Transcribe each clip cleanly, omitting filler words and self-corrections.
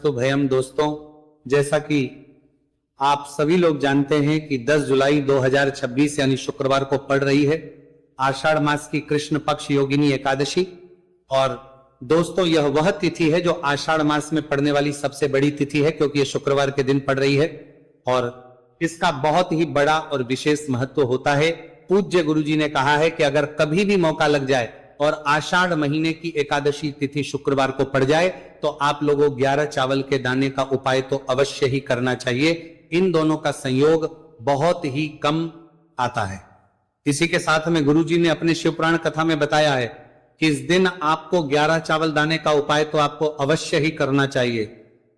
नमस्तुभयम। दोस्तों, जैसा कि आप सभी लोग जानते हैं कि 10 जुलाई 2026 यानी शुक्रवार को पड़ रही है आषाढ़ मास की कृष्ण पक्ष योगिनी एकादशी। और दोस्तों, यह वह तिथि है जो आषाढ़ मास में पड़ने वाली सबसे बड़ी तिथि है, क्योंकि यह शुक्रवार के दिन पड़ रही है और इसका बहुत ही बड़ा और विशेष महत्व होता है। पूज्य गुरुजी ने कहा है कि अगर कभी भी मौका लग जाए और आषाढ़ महीने की एकादशी तिथि शुक्रवार को पड़ जाए तो आप लोगों 11 चावल के दाने का उपाय तो अवश्य ही करना चाहिए। इन दोनों का संयोग बहुत ही कम आता है। इसी के साथ में गुरुजी ने अपने शिवपुराण कथा में बताया है कि इस दिन आपको 11 चावल दाने का उपाय तो आपको अवश्य ही करना चाहिए,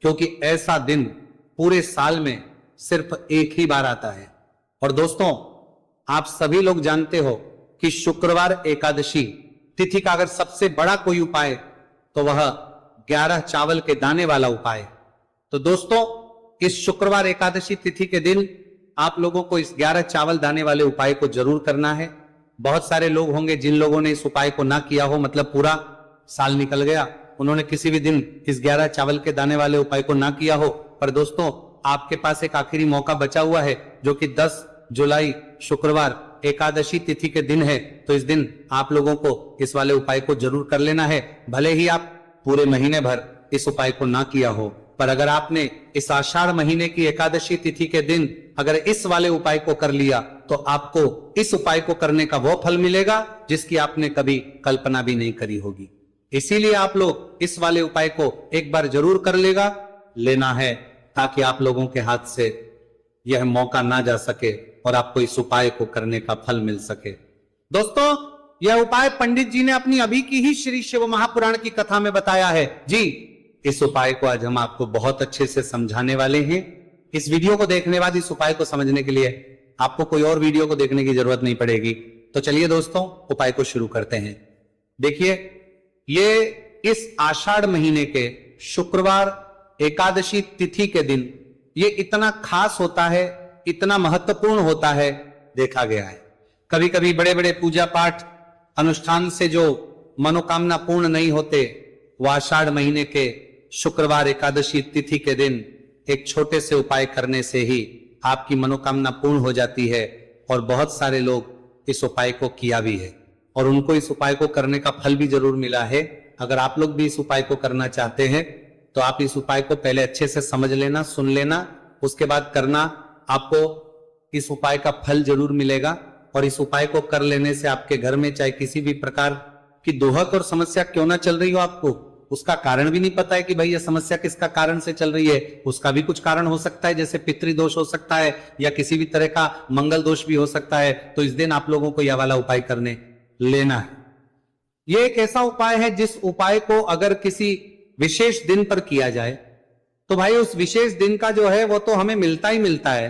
क्योंकि ऐसा दिन पूरे साल में सिर्फ एक ही बार आता है। और दोस्तों, आप सभी लोग जानते हो कि शुक्रवार एकादशी तिथि का अगर सबसे बड़ा कोई उपाय तो वह 11 चावल के दाने वाला उपाय। तो दोस्तों, इस शुक्रवार एकादशी तिथि के दिन आप लोगों को इस 11 चावल दाने वाले उपाय को जरूर करना है। बहुत सारे लोग होंगे जिन लोगों ने इस उपाय को ना किया हो, मतलब पूरा साल निकल गया, उन्होंने किसी भी दिन इस 11 चावल के दाने वाले उपाय को ना किया हो। पर दोस्तों, आपके पास एक आखिरी मौका बचा हुआ है, जो कि 10 जुलाई शुक्रवार एकादशी तिथि के दिन है। तो इस दिन आप लोगों को इस वाले उपाय को जरूर कर लेना है, भले ही आप पूरे महीने भर इस उपाय को ना किया हो। पर अगर आपने इस आषाढ़ महीने की एकादशी तिथि के दिन अगर इस वाले उपाय को कर लिया तो आपको इस उपाय को करने का वो फल मिलेगा जिसकी आपने कभी कल्पना भी नहीं करी होगी। इसीलिए आप लोग इस वाले उपाय को एक बार जरूर कर लेना है, ताकि आप लोगों के हाथ से यह मौका ना जा सके और आपको इस उपाय को करने का फल मिल सके। दोस्तों, यह उपाय पंडित जी ने अपनी अभी की ही श्री शिव महापुराण की कथा में बताया है जी। इस उपाय को आज हम आपको बहुत अच्छे से समझाने वाले हैं। इस वीडियो को देखने बाद इस उपाय को समझने के लिए आपको कोई और वीडियो को देखने की जरूरत नहीं पड़ेगी। तो चलिए दोस्तों, उपाय को शुरू करते हैं। देखिए, ये इस आषाढ़ महीने के शुक्रवार एकादशी तिथि के दिन ये इतना खास होता है, इतना महत्वपूर्ण होता है, देखा गया है। कभी कभी बड़े बड़े पूजा पाठ अनुष्ठान से जो मनोकामना पूर्ण नहीं होते, वह आषाढ़ महीने के शुक्रवार एकादशी तिथि के दिन एक छोटे से उपाय करने से ही आपकी मनोकामना पूर्ण हो जाती है। और बहुत सारे लोग इस उपाय को किया भी है और उनको इस उपाय को करने का फल भी जरूर मिला है। अगर आप लोग भी इस उपाय को करना चाहते हैं तो आप इस उपाय को पहले अच्छे से समझ लेना, सुन लेना, उसके बाद करना। आपको इस उपाय का फल जरूर मिलेगा। और इस उपाय को कर लेने से आपके घर में चाहे किसी भी प्रकार की दोहक और समस्या क्यों ना चल रही हो, आपको उसका कारण भी नहीं पता है कि भाई यह समस्या किसका कारण से चल रही है, उसका भी कुछ कारण हो सकता है, जैसे पितृदोष हो सकता है या किसी भी तरह का मंगल दोष भी हो सकता है। तो इस दिन आप लोगों को यह वाला उपाय करने लेना है। यह एक ऐसा उपाय है जिस उपाय को अगर किसी विशेष दिन पर किया जाए तो भाई उस विशेष दिन का जो है वो तो हमें मिलता ही मिलता है,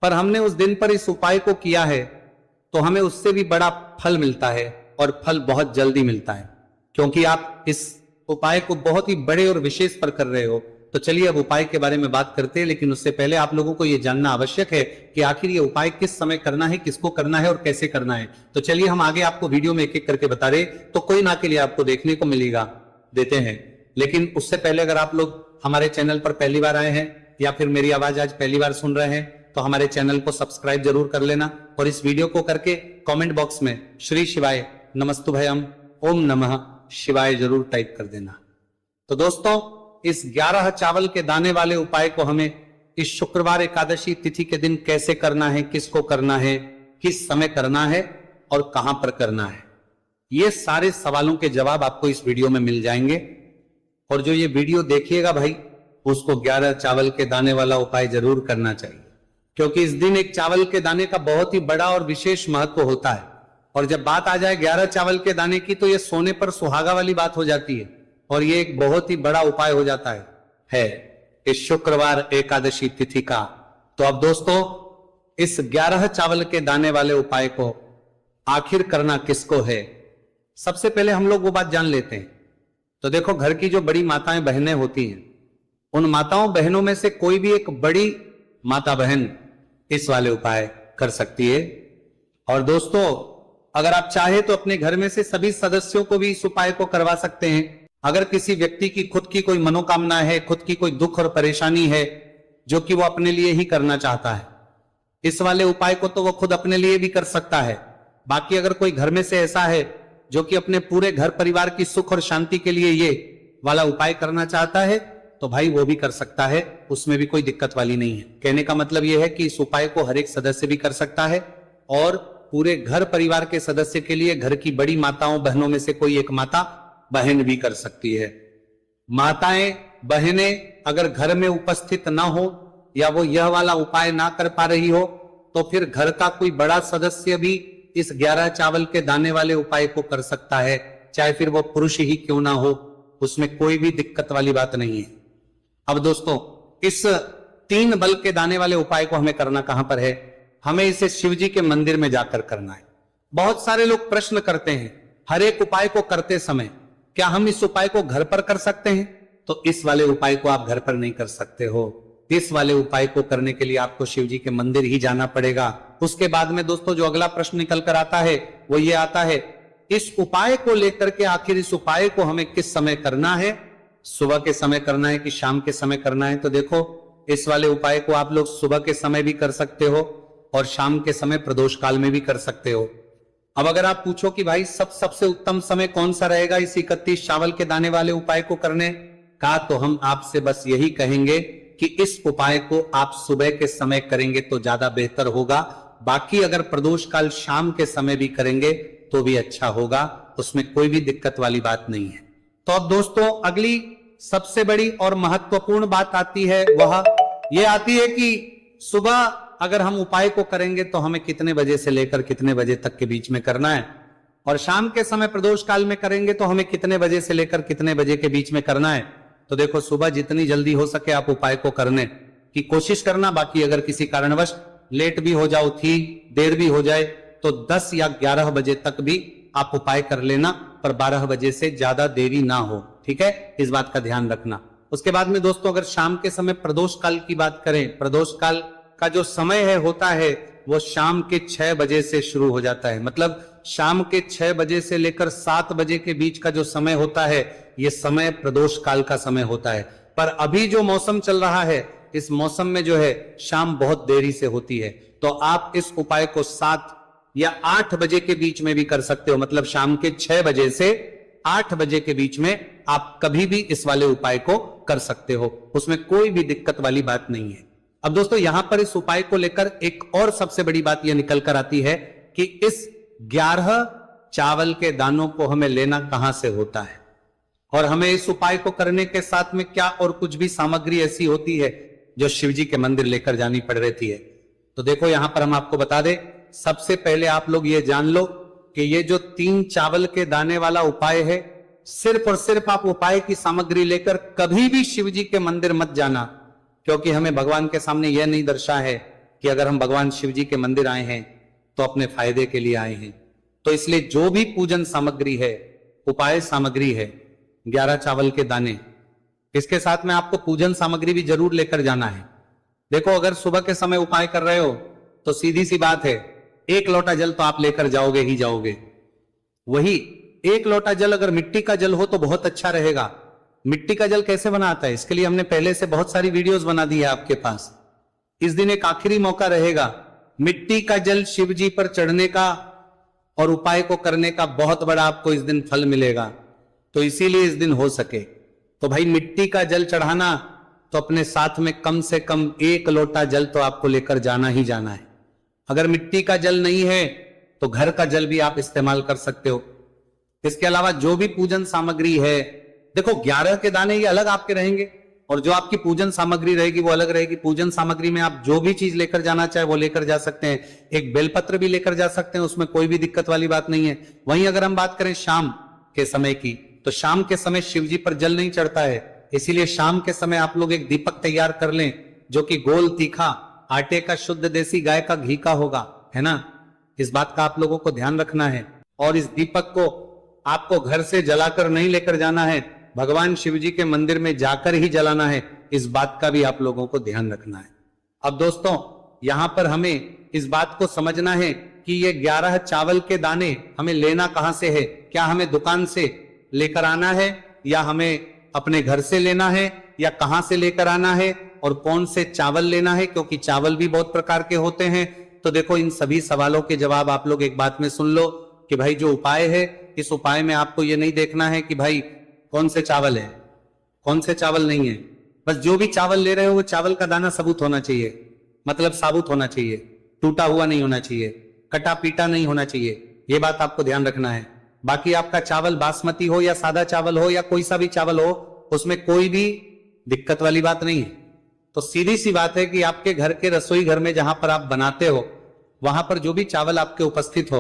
पर हमने उस दिन पर इस उपाय को किया है तो हमें उससे भी बड़ा फल मिलता है, और फल बहुत जल्दी मिलता है, क्योंकि आप इस उपाय को बहुत ही बड़े और विशेष पर कर रहे हो। तो चलिए अब उपाय के बारे में बात करते हैं, लेकिन उससे पहले आप लोगों को यह जानना आवश्यक है कि आखिर ये उपाय किस समय करना है, किसको करना है और कैसे करना है। तो चलिए हम आगे आपको वीडियो में एक एक करके बता रहे, तो कोई ना के लिए आपको देखने को मिलेगा, देते हैं। लेकिन उससे पहले अगर आप लोग हमारे चैनल पर पहली बार आए हैं या फिर मेरी आवाज आज पहली बार सुन रहे हैं तो हमारे चैनल को सब्सक्राइब जरूर कर लेना, और इस वीडियो को करके कमेंट बॉक्स में श्री शिवाय नमस्तुभयम ओम नमः शिवाय जरूर टाइप कर देना। तो दोस्तों, इस 11 चावल के दाने वाले उपाय को हमें इस शुक्रवार एकादशी तिथि के दिन कैसे करना है, किसको करना है, किस समय करना है और कहां पर करना है, ये सारे सवालों के जवाब आपको इस वीडियो में मिल जाएंगे। और जो ये वीडियो देखिएगा भाई, उसको 11 चावल के दाने वाला उपाय जरूर करना चाहिए, क्योंकि इस दिन एक चावल के दाने का बहुत ही बड़ा और विशेष महत्व होता है। और जब बात आ जाए 11 चावल के दाने की तो ये सोने पर सुहागा वाली बात हो जाती है, और ये एक बहुत ही बड़ा उपाय हो जाता है इस शुक्रवार एकादशी तिथि का। तो अब दोस्तों, इस 11 चावल के दाने वाले उपाय को आखिर करना किसको है, सबसे पहले हम लोग वो बात जान लेते हैं। तो देखो, घर की जो बड़ी माताएं बहनें होती हैं, उन माताओं बहनों में से कोई भी एक बड़ी माता बहन इस वाले उपाय कर सकती है। और दोस्तों, अगर आप चाहे तो अपने घर में से सभी सदस्यों को भी इस उपाय को करवा सकते हैं। अगर किसी व्यक्ति की खुद की कोई मनोकामना है, खुद की कोई दुख और परेशानी है जो कि वो अपने लिए ही करना चाहता है, इस वाले उपाय को तो वो खुद अपने लिए भी कर सकता है। बाकी अगर कोई घर में से ऐसा है जो कि अपने पूरे घर परिवार की सुख और शांति के लिए ये वाला उपाय करना चाहता है, तो भाई वो भी कर सकता है, उसमें भी कोई दिक्कत वाली नहीं है। कहने का मतलब यह है कि इस उपाय को हर एक सदस्य भी कर सकता है और पूरे घर परिवार के सदस्य के लिए घर की बड़ी माताओं बहनों में से कोई एक माता बहन भी कर सकती है। माताएं बहनें अगर घर में उपस्थित ना हो या वो यह वाला उपाय ना कर पा रही हो, तो फिर घर का कोई बड़ा सदस्य भी इस 11 चावल के दाने वाले उपाय को कर सकता है, चाहे फिर वो पुरुष ही क्यों ना हो, उसमें कोई भी दिक्कत वाली बात नहीं है। अब दोस्तों, इस 3 बल के दाने वाले उपाय को हमें करना कहां पर है? हमें इसे शिव जी के मंदिर में जाकर करना है। बहुत सारे लोग प्रश्न करते हैं हर एक उपाय को करते समय, क्या हम इस उपाय को घर पर कर सकते हैं? तो इस वाले उपाय को आप घर पर नहीं कर सकते हो। इस वाले उपाय को करने के लिए आपको शिव जी के मंदिर ही जाना पड़ेगा। उसके बाद में दोस्तों जो अगला प्रश्न निकल कर आता है वो ये आता है, इस उपाय को लेकर के आखिर इस उपाय को हमें किस समय करना है? सुबह के समय करना है कि शाम के समय करना है? तो देखो, इस वाले उपाय को आप लोग सुबह के समय भी कर सकते हो और शाम के समय प्रदोष काल में भी कर सकते हो। अब अगर आप पूछो कि भाई सबसे उत्तम समय कौन सा रहेगा इस 31 चावल के दाने वाले उपाय को करने का, तो हम आपसे बस यही कहेंगे कि इस उपाय को आप सुबह के समय करेंगे तो ज्यादा बेहतर होगा। बाकी अगर प्रदोष काल शाम के समय भी करेंगे तो भी अच्छा होगा, उसमें कोई भी दिक्कत वाली बात नहीं है। तो अब दोस्तों अगली सबसे बड़ी और महत्वपूर्ण बात आती है, वह यह आती है कि सुबह अगर हम उपाय को करेंगे तो हमें कितने बजे से लेकर कितने बजे तक के बीच में करना है, और शाम के समय प्रदोष काल में करेंगे तो हमें कितने बजे से लेकर कितने बजे के बीच में करना है। तो देखो, सुबह जितनी जल्दी हो सके आप उपाय को करने की कोशिश करना। बाकी अगर किसी कारणवश लेट भी हो जाओ, थी देर भी हो जाए, तो 10 या 11 बजे तक भी आप उपाय कर लेना, पर 12 बजे से ज्यादा देरी ना हो, ठीक है? इस बात का ध्यान रखना। उसके बाद में दोस्तों अगर शाम के समय प्रदोष काल की बात करें, प्रदोष काल का जो समय है होता है वो शाम के 6 बजे से शुरू हो जाता है। मतलब शाम के 6 बजे से लेकर 7 बजे के बीच का जो समय होता है, ये समय प्रदोष काल का समय होता है। पर अभी जो मौसम चल रहा है, इस मौसम में जो है शाम बहुत देरी से होती है, तो आप इस उपाय को 7 या 8 बजे के बीच में भी कर सकते हो। मतलब शाम के 6 बजे से 8 बजे के बीच में आप कभी भी इस वाले उपाय को कर सकते हो, उसमें कोई भी दिक्कत वाली बात नहीं है। अब दोस्तों यहां पर इस उपाय को लेकर एक और सबसे बड़ी बात यह निकल कर आती है कि इस 11 चावल के दानों को हमें लेना कहां से होता है, और हमें इस उपाय को करने के साथ में क्या और कुछ भी सामग्री ऐसी होती है जो शिव जी के मंदिर लेकर जानी पड़ रहती है। तो देखो यहां पर हम आपको बता दें, सबसे पहले आप लोग ये जान लो कि ये जो 3 चावल के दाने वाला उपाय है, सिर्फ और सिर्फ आप उपाय की सामग्री लेकर कभी भी शिव जी के मंदिर मत जाना, क्योंकि हमें भगवान के सामने यह नहीं दर्शा है कि अगर हम भगवान शिव जी के मंदिर आए हैं तो अपने फायदे के लिए आए हैं। तो इसलिए जो भी पूजन सामग्री है, उपाय सामग्री है, 11 चावल के दाने, इसके साथ में आपको पूजन सामग्री भी जरूर लेकर जाना है। देखो, अगर सुबह के समय उपाय कर रहे हो तो सीधी सी बात है, 1 लोटा जल तो आप लेकर जाओगे ही जाओगे। वही 1 लोटा जल अगर मिट्टी का जल हो तो बहुत अच्छा रहेगा। मिट्टी का जल कैसे बनाता है, इसके लिए हमने पहले से बहुत सारी वीडियोस बना दी है आपके पास। इस दिन एक आखिरी मौका रहेगा, मिट्टी का जल शिव जी पर चढ़ने का और उपाय को करने का बहुत बड़ा आपको इस दिन फल मिलेगा। तो इसीलिए इस दिन हो सके तो भाई मिट्टी का जल चढ़ाना, तो अपने साथ में कम से कम 1 लोटा जल तो आपको लेकर जाना ही जाना है। अगर मिट्टी का जल नहीं है तो घर का जल भी आप इस्तेमाल कर सकते हो। इसके अलावा जो भी पूजन सामग्री है, देखो 11 के दाने ये अलग आपके रहेंगे और जो आपकी पूजन सामग्री रहेगी वो अलग रहेगी। पूजन सामग्री में आप जो भी चीज लेकर जाना चाहे वो लेकर जा सकते हैं। एक बेलपत्र भी लेकर जा सकते हैं, उसमें कोई भी दिक्कत वाली बात नहीं है। वहीं अगर हम बात करें शाम के समय की, तो शाम के समय शिव जी पर जल नहीं चढ़ता है, इसीलिए शाम के समय आप लोग एक दीपक तैयार कर लें जो कि गोल तीखा आटे का शुद्ध देसी गाय का घी का होगा, है ना? इस बात का आप लोगों को ध्यान रखना है। और इस दीपक को आपको घर से जलाकर नहीं लेकर जाना है, भगवान शिव जी के मंदिर में जाकर ही जलाना है। इस बात का भी आप लोगों को ध्यान रखना है। अब दोस्तों यहां पर हमें इस बात को समझना है कि ये 11 चावल के दाने हमें लेना कहां से है। क्या हमें दुकान से लेकर आना है या हमें अपने घर से लेना है या कहां से लेकर आना है और कौन से चावल लेना है, क्योंकि चावल भी बहुत प्रकार के होते हैं। तो देखो इन सभी सवालों के जवाब आप लोग एक बात में सुन लो कि भाई जो उपाय है, इस उपाय में आपको ये नहीं देखना है कि भाई कौन से चावल है कौन से चावल नहीं है। बस जो भी चावल ले रहे हो वो चावल का दाना सबूत होना चाहिए, मतलब साबुत होना चाहिए, टूटा हुआ नहीं होना चाहिए, कटा पीटा नहीं होना चाहिए। ये बात आपको ध्यान रखना है। बाकी आपका चावल बासमती हो या सादा चावल हो या कोई सा भी चावल हो, उसमें कोई भी दिक्कत वाली बात नहीं है। तो सीधी सी बात है कि आपके घर के रसोई घर में जहां पर आप बनाते हो, वहां पर जो भी चावल आपके उपस्थित हो,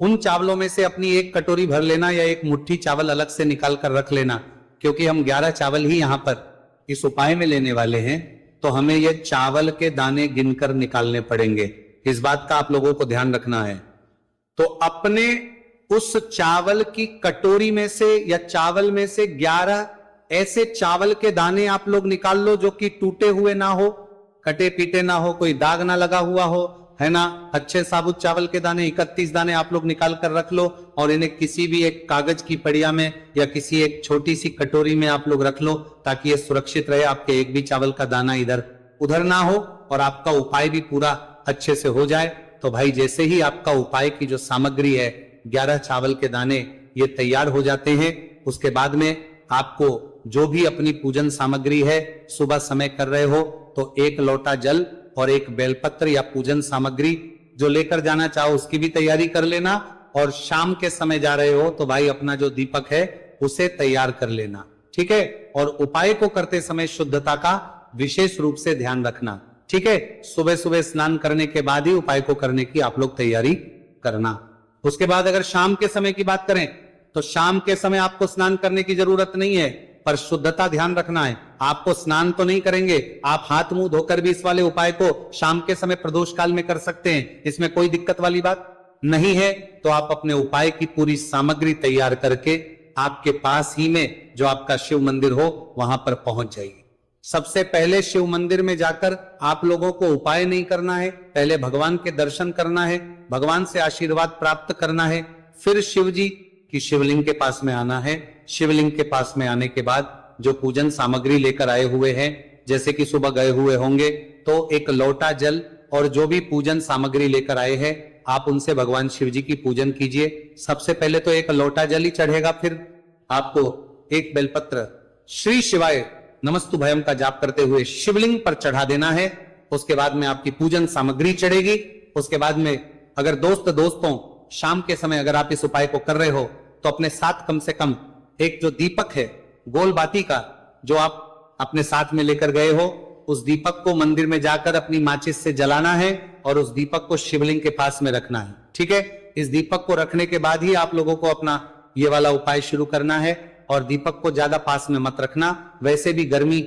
उन चावलों में से अपनी एक कटोरी भर लेना या एक मुट्ठी चावल अलग से निकाल कर रख लेना, क्योंकि हम 11 चावल ही यहां पर इस उपाय में लेने वाले हैं। तो हमें ये चावल के दाने गिनकर निकालने पड़ेंगे, इस बात का आप लोगों को ध्यान रखना है। तो अपने उस चावल की कटोरी में से या चावल में से 11 ऐसे चावल के दाने आप लोग निकाल लो जो कि टूटे हुए ना हो, कटे पीटे ना हो, कोई दाग ना लगा हुआ हो, है ना। अच्छे साबुत चावल के दाने 31 दाने आप लोग निकाल कर रख लो और इन्हें किसी भी एक कागज की पड़िया में या किसी एक छोटी सी कटोरी में आप लोग रख लो, ताकि ये सुरक्षित रहे, आपके एक भी चावल का दाना इधर उधर ना हो और आपका उपाय भी पूरा अच्छे से हो जाए। तो भाई जैसे ही आपका उपाय की जो सामग्री है 11 चावल के दाने ये तैयार हो जाते हैं, उसके बाद में आपको जो भी अपनी पूजन सामग्री है, सुबह समय कर रहे हो तो 1 लोटा जल और 1 बेलपत्र या पूजन सामग्री जो लेकर जाना चाहो उसकी भी तैयारी कर लेना। और शाम के समय जा रहे हो तो भाई अपना जो दीपक है उसे तैयार कर लेना, ठीक है। और उपाय को करते समय शुद्धता का विशेष रूप से ध्यान रखना, ठीक है। सुबह सुबह स्नान करने के बाद ही उपाय को करने की आप लोग तैयारी करना। उसके बाद अगर शाम के समय की बात करें तो शाम के समय आपको स्नान करने की जरूरत नहीं है, पर शुद्धता ध्यान रखना है। आपको स्नान तो नहीं करेंगे, आप हाथ मुंह धोकर भी इस वाले उपाय को शाम के समय प्रदोष काल में कर सकते हैं, इसमें कोई दिक्कत वाली बात नहीं है। तो आप अपने उपाय की पूरी सामग्री तैयार करके आपके पास ही में जो आपका शिव मंदिर हो वहां पर पहुंच जाइए। सबसे पहले शिव मंदिर में जाकर आप लोगों को उपाय नहीं करना है, पहले भगवान के दर्शन करना है, भगवान से आशीर्वाद प्राप्त करना है, फिर शिव जी की शिवलिंग के पास में आना है। शिवलिंग के पास में आने के बाद जो पूजन सामग्री लेकर आए हुए हैं, जैसे कि सुबह गए हुए होंगे तो 1 लोटा जल और जो भी पूजन सामग्री लेकर आए हैं आप उनसे भगवान शिव जी की पूजन कीजिए। सबसे पहले तो 1 लोटा जल ही चढ़ेगा, फिर आपको 1 बेलपत्र श्री शिवाय नमस्तुभयम का जाप करते हुए शिवलिंग पर चढ़ा देना है। उसके बाद में आपकी पूजन सामग्री चढ़ेगी। उसके बाद में अगर दोस्तों शाम के समय अगर आप इस उपाय को कर रहे हो तो अपने साथ कम से कम एक जो दीपक है गोल बाती का जो आप अपने साथ में लेकर गए हो, उस दीपक को मंदिर में जाकर अपनी माचिस से जलाना है और उस दीपक को शिवलिंग के पास में रखना है, ठीक है। इस दीपक को रखने के बाद ही आप लोगों को अपना ये वाला उपाय शुरू करना है और दीपक को ज्यादा पास में मत रखना, वैसे भी गर्मी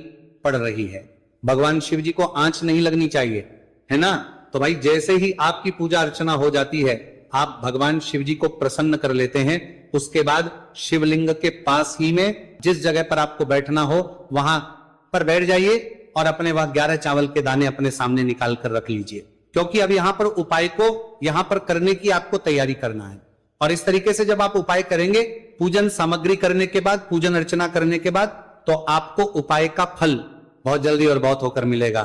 पड़ रही है, भगवान शिव जी को आंच नहीं लगनी चाहिए, है ना। तो भाई जैसे ही आपकी पूजा अर्चना हो जाती है आप भगवान शिव जी को प्रसन्न कर लेते हैं। उसके बाद शिवलिंग के पास ही में जिस जगह पर आपको बैठना हो वहां पर बैठ जाइए और अपने वह 11 चावल के दाने अपने सामने निकाल कर रख लीजिए, क्योंकि अब यहां पर उपाय को यहां पर करने की आपको तैयारी करना है। और इस तरीके से जब आप उपाय करेंगे, पूजन सामग्री करने के बाद, पूजन अर्चना करने के बाद, तो आपको उपाय का फल बहुत जल्दी और बहुत होकर मिलेगा।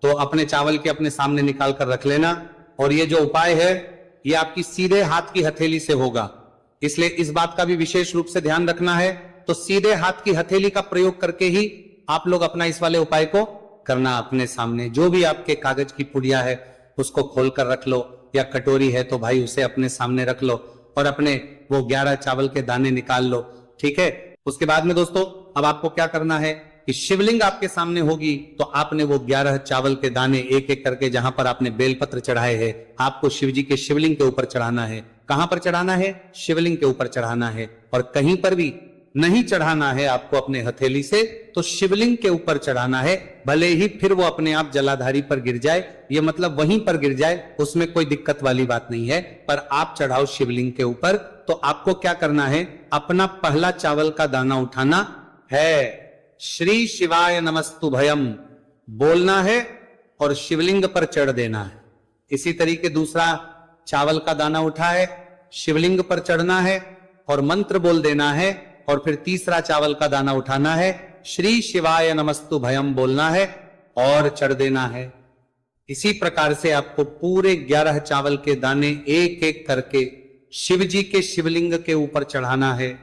तो अपने चावल के अपने सामने निकाल कर रख लेना। और ये जो उपाय है ये आपकी सीधे हाथ की हथेली से होगा, इसलिए इस बात का भी विशेष रूप से ध्यान रखना है। तो सीधे हाथ की हथेली का प्रयोग करके ही आप लोग अपना इस वाले उपाय को करना। अपने सामने जो भी आपके कागज की पुड़िया है उसको खोल कर रख लो, या कटोरी है तो भाई उसे अपने सामने रख लो और अपने वो 11 चावल के दाने निकाल लो, ठीक है। उसके बाद में दोस्तों अब आपको क्या करना है कि शिवलिंग आपके सामने होगी तो आपने वो 11 चावल के दाने एक एक करके जहां पर आपने बेलपत्र चढ़ाए हैं आपको शिव जी के शिवलिंग के ऊपर चढ़ाना है। कहां पर चढ़ाना है? शिवलिंग के ऊपर चढ़ाना है। और कहीं पर भी नहीं चढ़ाना है आपको अपने हथेली से, तो शिवलिंग के ऊपर चढ़ाना है। भले ही फिर वो अपने आप जलाधारी पर गिर जाए, ये मतलब वहीं पर गिर जाए, उसमें कोई दिक्कत वाली बात नहीं है, पर आप चढ़ाओ शिवलिंग के ऊपर। तो आपको क्या करना है, अपना पहला चावल का दाना उठाना है, श्री शिवाय नमस्तुभयम बोलना है और शिवलिंग पर चढ़ देना है। इसी तरीके दूसरा चावल का दाना उठा है, शिवलिंग पर चढ़ना है और मंत्र बोल देना है और फिर तीसरा चावल का दाना उठाना है, श्री शिवाय नमस्तु भयम बोलना है और चढ़ देना है। इसी प्रकार से आपको पूरे 11 चावल के दाने एक एक करके शिव जी के शिवलिंग के ऊपर चढ़ाना है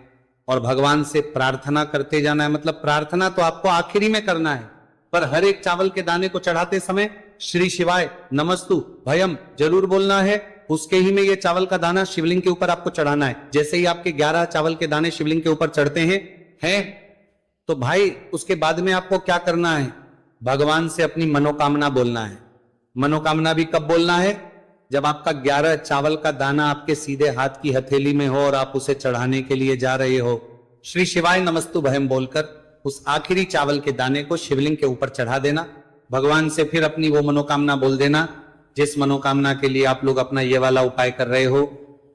और भगवान से प्रार्थना करते जाना है। मतलब प्रार्थना तो आपको आखिरी में करना है, पर हर एक चावल के दाने को चढ़ाते समय श्री शिवाय नमस्तु भयम जरूर बोलना है। उसके ही में ये चावल का दाना शिवलिंग के ऊपर आपको चढ़ाना है। जैसे ही आपके 11 चावल के दाने शिवलिंग के ऊपर चढ़ते हैं तो भाई उसके बाद में आपको क्या करना है, भगवान से अपनी मनोकामना बोलना है। मनोकामना भी कब बोलना है, जब आपका 11 चावल का दाना आपके सीधे हाथ की हथेली में हो और आप उसे चढ़ाने के लिए जा रहे हो। श्री शिवाय नमस्तु भयम बोलकर उस आखिरी चावल के दाने को शिवलिंग के ऊपर चढ़ा देना। भगवान से फिर अपनी वो मनोकामना बोल देना जिस मनोकामना के लिए आप लोग अपना ये वाला उपाय कर रहे हो,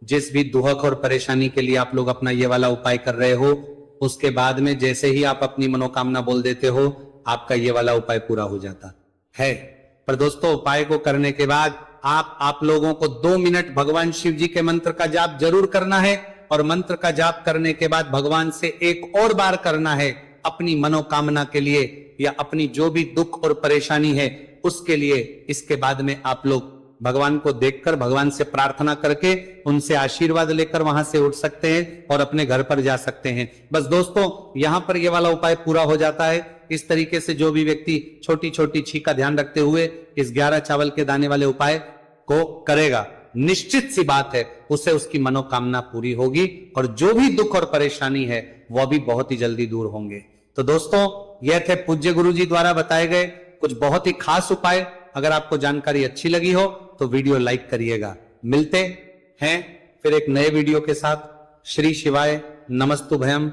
जिस भी दुख और परेशानी के लिए आप लोग अपना ये वाला उपाय कर रहे हो। उसके बाद में जैसे ही आप अपनी मनोकामना बोल देते हो, आपका ये वाला उपाय पूरा हो जाता है। पर दोस्तों, उपाय को करने के बाद आप लोगों को 2 मिनट भगवान शिव जी के मंत्र का जाप जरूर करना है और मंत्र का जाप करने के बाद भगवान से एक और बार करना है अपनी मनोकामना के लिए या अपनी जो भी दुख और परेशानी है उसके लिए। इसके बाद में आप लोग भगवान को देखकर, भगवान से प्रार्थना करके, उनसे आशीर्वाद लेकर वहां से उठ सकते हैं और अपने घर पर जा सकते हैं। बस दोस्तों, यहां पर ये वाला उपाय पूरा हो जाता है। इस तरीके से जो भी व्यक्ति छोटी छोटी छीक का ध्यान रखते हुए इस 11 चावल के दाने वाले उपाय को करेगा, निश्चित सी बात है उससे उसकी मनोकामना पूरी होगी और जो भी दुख और परेशानी है वह भी बहुत ही जल्दी दूर होंगे। तो दोस्तों, यह थे पूज्य गुरु जी द्वारा बताए गए कुछ बहुत ही खास उपाय। अगर आपको जानकारी अच्छी लगी हो तो वीडियो लाइक करिएगा। मिलते हैं फिर एक नए वीडियो के साथ। श्री शिवाय नमस्तु भयम।